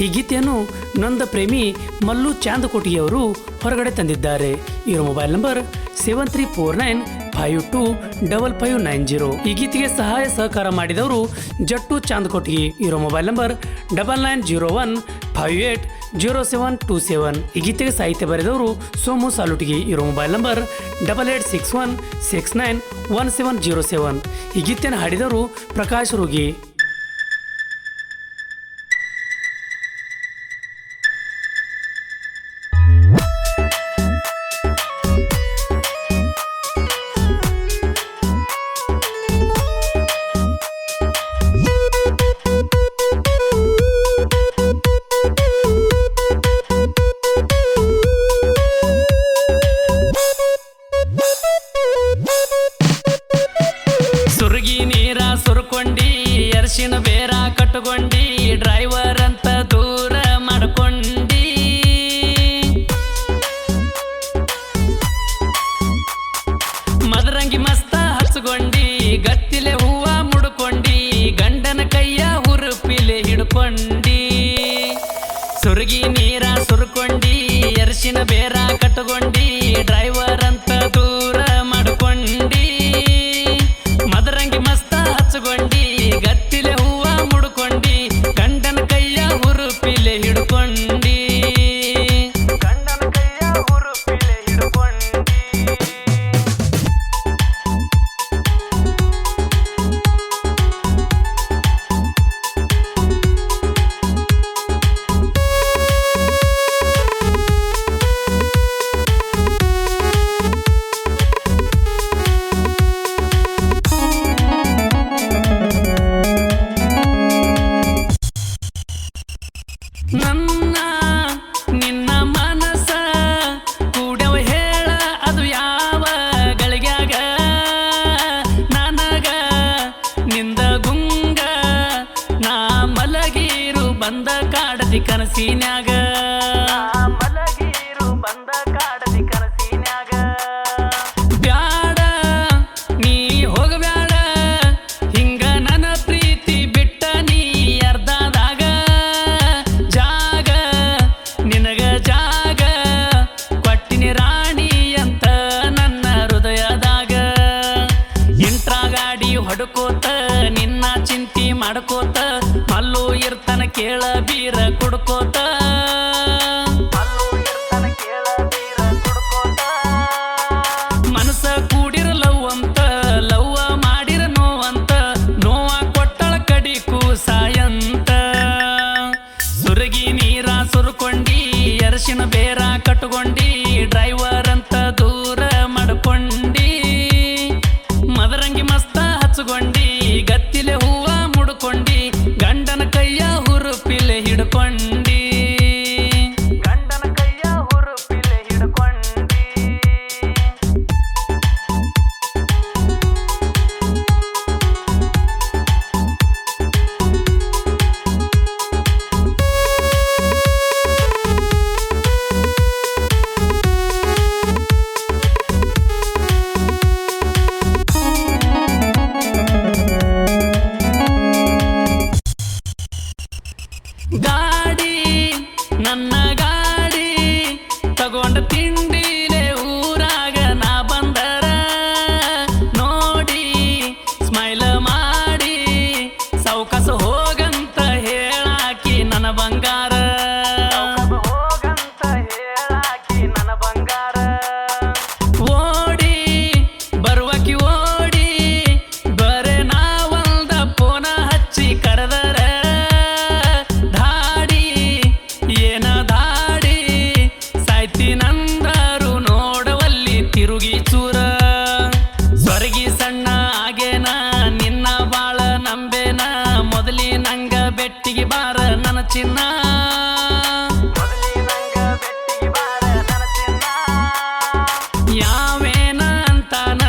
ಈ ಗೀತೆಯನ್ನು ನೊಂದ ಪ್ರೇಮಿ ಮಲ್ಲು ಚಾಂದಕೋಟಿಯವರು ಹೊರಗಡೆ ತಂದಿದ್ದಾರೆ. ಇವರ ಮೊಬೈಲ್ ನಂಬರ್ 7349525590. ಈ ಗೀತೆಗೆ ಸಹಾಯ ಸಹಕಾರ ಮಾಡಿದವರು ಜಟ್ಟು ಚಾಂದಕೋಟಿ. ಇವರ ಮೊಬೈಲ್ ನಂಬರ್ 9901580727. ಈ ಗೀತೆಗೆ ಸಾಹಿತ್ಯ ಬರೆದವರು ಸೋಮು ಸಾಲುಟಿಗಿ. ಇವರ ಮೊಬೈಲ್ ನಂಬರ್ 8861691707. ಈ ಗೀತೆಯನ್ನು ಹಾಡಿದವರು ಪ್ರಕಾಶ್ ರೋಗಿ. ಅರಿಶಿನ ಬೇರ ಕಟ್ಟುಕೊಂಡಿ ಡ್ರೈವರ್ ಅಂತ ದೂರ ಮಾಡ್ಕೊಂಡಿ ಮದರಂಗಿ ಮಸ್ತ ಹಚ್ಕೊಂಡಿ ಗತ್ತಿಲೆ ಹೂವ ಮುಡ್ಕೊಂಡಿ ಗಂಡನ ಕೈಯ ಹುರುಪಿಲೆ ಹಿಡ್ಕೊಂಡಿ ಸುರುಗಿ ನೀರ ಸುರ್ಕೊಂಡಿ ಅರಿಶಿನ ಬೇರ ಕಟ್ಟುಕೊಂಡಿ ಡ್ರೈವರ್ ಅಂತ ದೂರ ಮಾಡ್ಕೊಂಡಿ ಮದರಂಗಿ ಮಸ್ತ ಹಚ್ಕೊಂಡಿ ಗತ್ತಿಲೆ ಹೂವ ಮುಡ್ಕೊಂಡಿ ಗಂಡನ ಕೈಯ ಹುರುಪಿಲೆ ಹಿಡ್ಕೊಂಡಿ ನನ್ನ ನಿನ್ನ ಮನಸ ಕೂಡವ ಹೇಳ ಅದು ಯಾವ ಗಳಿಗ್ಯಾಗ ನನಗ ನಿಂದ ಗುಂಗ ನಾ ಮಲಗೀರು ಬಂದ ಕಾಡದಿ ಕನಸಿನ್ಯಾಗ ಬ್ಯಾಡ ನೀ ಹೋಗಬ್ಯಾಡ ಹಿಂಗ ನನ್ನ ಪ್ರೀತಿ ಬಿಟ್ಟ ನೀ ಅರ್ಧದಾಗ ಜಾಗ ನಿನಗ ಜಾಗ ಕೊಟ್ಟಿನಿ ರಾಣಿ ಅಂತ ನನ್ನ ಹೃದಯದಾಗ ಇಂಟ್ರಾ ಗಾಡಿ ಹೊಡ್ಕೋತ ನಿನ್ನ ಚಿಂತಿ ಮಾಡ್ಕೋತ ಮಲ್ಲು ಇರ್ತಾನ ಕೇಳ ಬೀರ ಕುಡ್ಕೋತ ಮನಸ ಕೂಡಿರಲವ್ ಅಂತ ಲವ್ವ ಮಾಡಿರ ನೋವಂತ ನೋವ ಕೊಟ್ಟಳ ಕಡಿ ಕೂಸಾಯಂತ ಸುರಗಿ ನೀರ ಸುರ್ಕೊಂಡಿ ಅರಿಶಿನ ಬೇರ ಕಟ್ಟುಕೊಂಡಿ ಡ್ರೈವರ್ ಅಂತ ದೂರ ಮಾಡ್ಕೊಂಡಿ ಮದರಂಗಿ ಮಸ್ತ ಹಚ್ಕೊಂಡಿ ಗತ್ತಿಲೆ ಹೂವ ಮುಡ್ಕೊಂಡಿ ಗಂಡನ ಕೈಯ ಹುರುಪಿಲೆ ಹಿಡ್ಕೊಂಡಿ ಗಾಡಿ ನನ್ನ ಗಾಡಿ ತಗೊಂಡ ತಿಂಡಿಲೆ ಊರಾಗ ನಾ ಬಂದರ ನೋಡಿ ಸ್ಮೈಲ್ ಮಾಡಿ ಸೌಕಸ ಹೋಗಂತ ಹೇಳಾಕಿ ನನ್ನ ಬಂಗಾರ ಓಡಿ ಬರುವಕಿ ಓಡಿ ಬರೆ ನಾವಲ್ದ ಪೋನ ಹಚ್ಚಿ ಕರೆದರ ಧಾಡಿ ಏನ ಧಾಡಿ ಸಾಯ್ತಿ ನಂದರು ನೋಡವಲ್ಲಿ ತಿರುಗಿ ಚೂರ ಸ್ವರ್ಗಿ ಸಣ್ಣ ಆಗೇನ ನಿನ್ನ ಬಾಳ ನಂಬೇನ ಮೊದಲಿ ನಂಗ ಬೆಟ್ಟಿಗೆ ಬಾರ ನನ್ನ ಚಿನ್ನ ಯಾವೇನ ಅಂತಾನ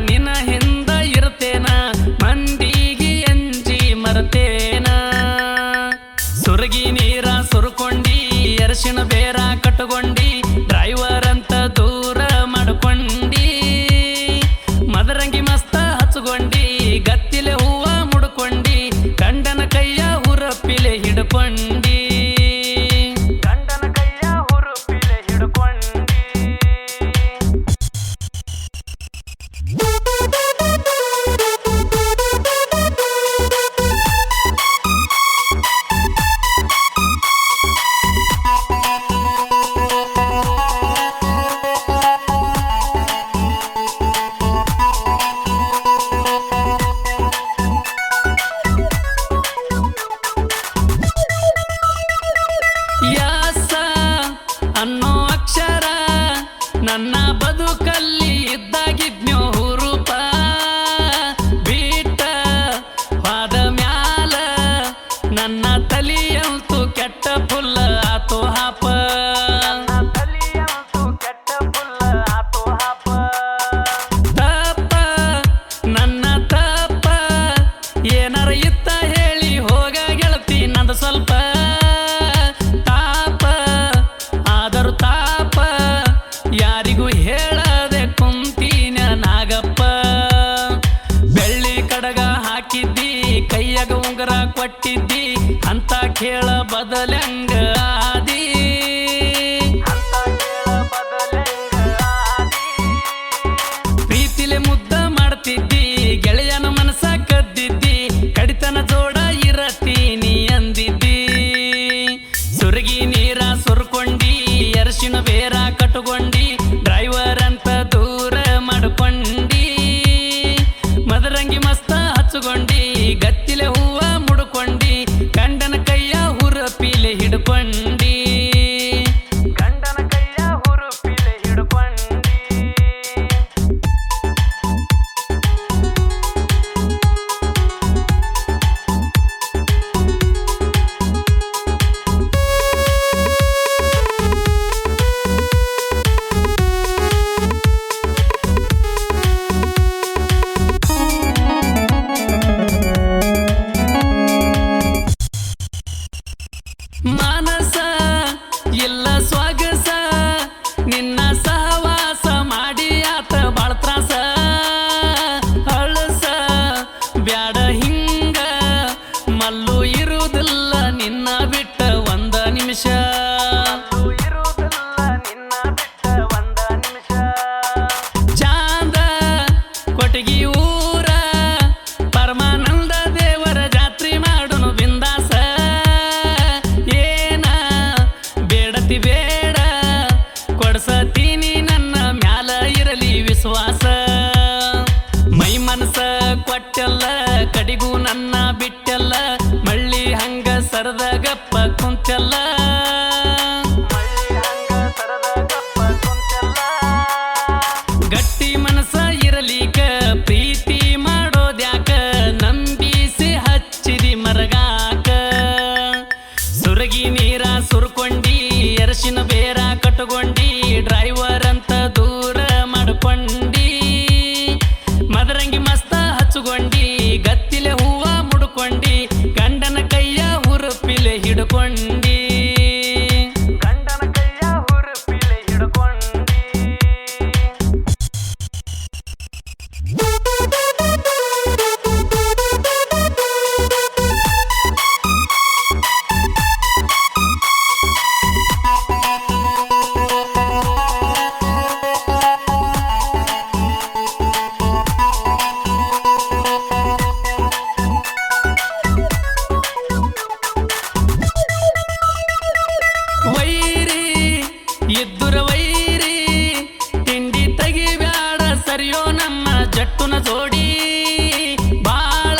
ನಿನ್ನ ಹಿಂದ ಇರ್ತೇನ ಮಂದಿಗೆ ಅಂಜಿ ಮರತೇನ ಸುರಗಿ ನೀರ ಸುರ್ಕೊಂಡಿ ಅರಿಶಿನ ಬೇರ ಕಟ್ಟುಕೊಂಡಿ ಡ್ರೈವರ್ ಅಂತ ದೂರ ಮಾಡ್ಕೊಂಡಿ ಮದರಂಗಿ ಮಸ್ತ ಹಚ್ಕೊಂಡಿ ಗತ್ತಿಲೆ ಹೂವ ಮುಡ್ಕೊಂಡಿ ಗಂಡನ ಕೈಯ ಹುರಪಿಲೆ ಹಿಡ್ಕೊಂಡಿ ಕೊಟ್ಟಿದ್ದಿ ಅಂತ ಕೇಳ ಬದಲಂಗ ಆದಿ ಪ್ರೀತಿಲೆ ಮುದ್ದ ಮಾಡ್ತಿದ್ದಿ ಗೆಳೆಯನ ಮನಸ ಕದ್ದಿದ್ದಿ ಕಡಿತನ ಜೋಡ ಇರತೀನಿ ಅಂದಿದ್ದಿ ಸುರಗಿ ನೀರ ಸುರ್ಕೊಂಡಿ ಅರಶಿನ ಬೇರ ಕಟ್ಟುಕೊಂಡಿ ಡ್ರೈವರ್ ಅಂತ ದೂರ ಮಾಡ್ಕೊಂಡಿ ಮದರಂಗಿ ಮಸ್ತ ಹಚ್ಚುಕೊಂಡಿ ಗತ್ತಿಲೆ ಹೂವ ಮುಡ್ಕೊಂಡಿ ಗಂಡನ ಕೈಯ ಹುರಪಿಲೆ ಹಿಡ್ಕೊಂಡಿ ಮಾನಸ ಇಲ್ಲ ಸ್ವಾಗಸ ನಿನ್ನ ಸಹವಾಸ ಮಾಡಿ ಆತ ಬಾಳ ತ್ರಾಸ ಅಳಸ ಬ್ಯಾಡ ಹಿಂಗ ಮಲ್ಲು ಇರುವುದಿಲ್ಲ ನಿನ್ನ ಬಿಟ್ಟ ಒಂದ ನಿಮಿಷ ಚಾಂದ ಕೊಟಗಿ ಊರ ಪರಮಾನಂದ ದೇವರ ಜಾತ್ರೆ ಮಾಡುನು ಬಿಂದಾಸ ಬೇಡ ಕೊಡ್ಸತೀನಿ ನನ್ನ ಮ್ಯಾಲ ಇರಲಿ ವಿಶ್ವಾಸ ಮೈ ಮನಸ ಕೊಟ್ಟೆಲ್ಲ ಕಡಿಗೂ ನನ್ನ ಬಿಟ್ಟೆಲ್ಲ ಮಳ್ಳಿ ಹಂಗ ಸರದ ಗಪ್ಪ ಕುಂತೆಲ್ಲ ಗಟ್ಟಿ ಮನಸ ಇರಲಿಕ ಪ್ರೀತಿ ಮಾಡೋದ್ಯಾಕ ನಂಬಿಸಿ ಹಚ್ಚಿದಿ ಮರಗಾಕ ಸುರಗಿ ನೀರ ಸುರ್ಕೊಂಡಿ ಅರಶಿನ ಬೇರ ಕಟ್ಟುಕೊಂಡಿ ಡ್ರೈವರ್ ಅಂತ ದೂರ ಮಾಡ್ಕೊಂಡಿ ಮದರಂಗಿ ಮಸ್ತ ಹಚ್ಚುಕೊಂಡಿ ಗತ್ತಿಲೆ ಹೂವ ಮುಡ್ಕೊಂಡಿ ಗಂಡನ ಕೈಯ ಹುರುಪಿಲೆ ಹಿಡ್ಕೊಂಡಿ ವೈರಿ ಇದ್ದುರ ವೈರಿ ತಿಂಡಿ ತೆಗಿಬ್ಯಾಡ ಸರಿಯೋ ನಮ್ಮ ಜಟ್ಟುನ ಜೋಡಿ ಬಾಳ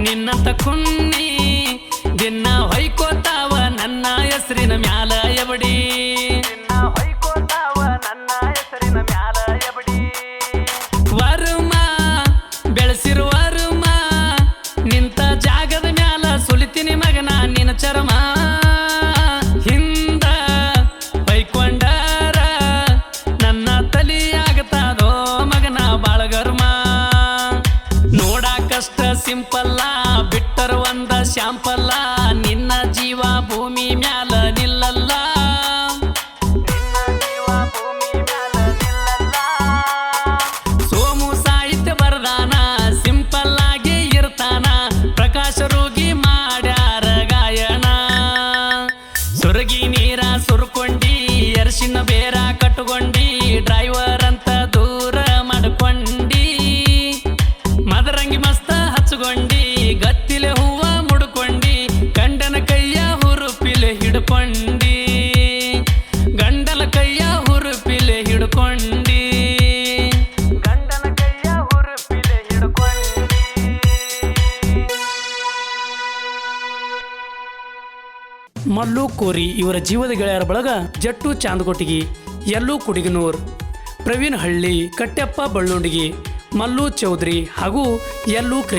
ನಿನ್ನಂತ ಕುನ್ನಿ ದಿನ ಹೊಯ್ಕೋತಾವ ನನ್ನ ಹೆಸರಿನ ಮ್ಯಾಲ ಎಬಡಿ ವರ್ಮ ಬೆಳೆಸಿರುವ ವರ್ಮ ನಿಂತ ಜಾಗದ ಮ್ಯಾಲ ಸುಲಿತೀನಿ ಮಗನ ನಿನ್ನ ಚರ್ಮ ಹಿಂದ ಬೈಕೊಂಡಾರ ನನ್ನ ತಲಿಯಾಗತಾದೋ ಮಗನ ಬಾಳಗರ್ಮ ನೋಡಾಕಷ್ಟ ಸಿಂಪಲ್ಲ ಬಿಟ್ಟರು ಒಂದ ಶಾಂಪಲ್ಲ ನಿನ್ನ ಜೀವ ಭೂಮಿ ಮ್ಯಾಲ ನಿಲ್ಲಲ್ಲ ಸೋಮು ಸಾಹಿತ್ಯ ಬರದಾನ ಸಿಂಪಲ್ ಆಗಿ ಇರ್ತಾನ ಪ್ರಕಾಶ ರೋಗಿ ಮಾಡ್ಯಾರ ಗಾಯನ ಸುರಗಿ ನೀರ ಸುರ್ಕೊಂಡಿ ಅರಶಿನ ಬೇರ ಕಟ್ಟುಕೊಂಡಿ ಡ್ರೈವರ್ ಅಂತ ದೂರ ಮಾಡ್ಕೊಂಡಿ ಮದರಂಗಿ ಮಸ್ತ ಹಚ್ಚುಕೊಂಡಿ ಗತ್ತಿಲೆ ಹೂವ ಮುಡ್ಕೊಂಡಿ ಗಂಡನ ಕೈಯ ಹುರುಪಿಲೆ ಹಿಡ್ಕೊಂಡಿ ಗಂಡನ ಕೈಯ ಹುರುಪಿಲೆ ಹಿಡ್ಕೊಂಡಿ ಮಲ್ಲು ಕೋರಿ ಇವರ ಜೀವದ ಗೆಳೆಯರ ಬಳಗ ಜಟ್ಟು ಚಾಂದಕೊಟ್ಟಿಗಿ, ಯಲ್ಲು ಕುಡಿಗನೂರ್, ಪ್ರವೀಣ್ ಹಳ್ಳಿ, ಕಟ್ಟೆಪ್ಪ ಬಳ್ಳುಂಡಿಗಿ, ಮಲ್ಲು ಚೌಧರಿ ಹಾಗೂ ಯಲ್ಲು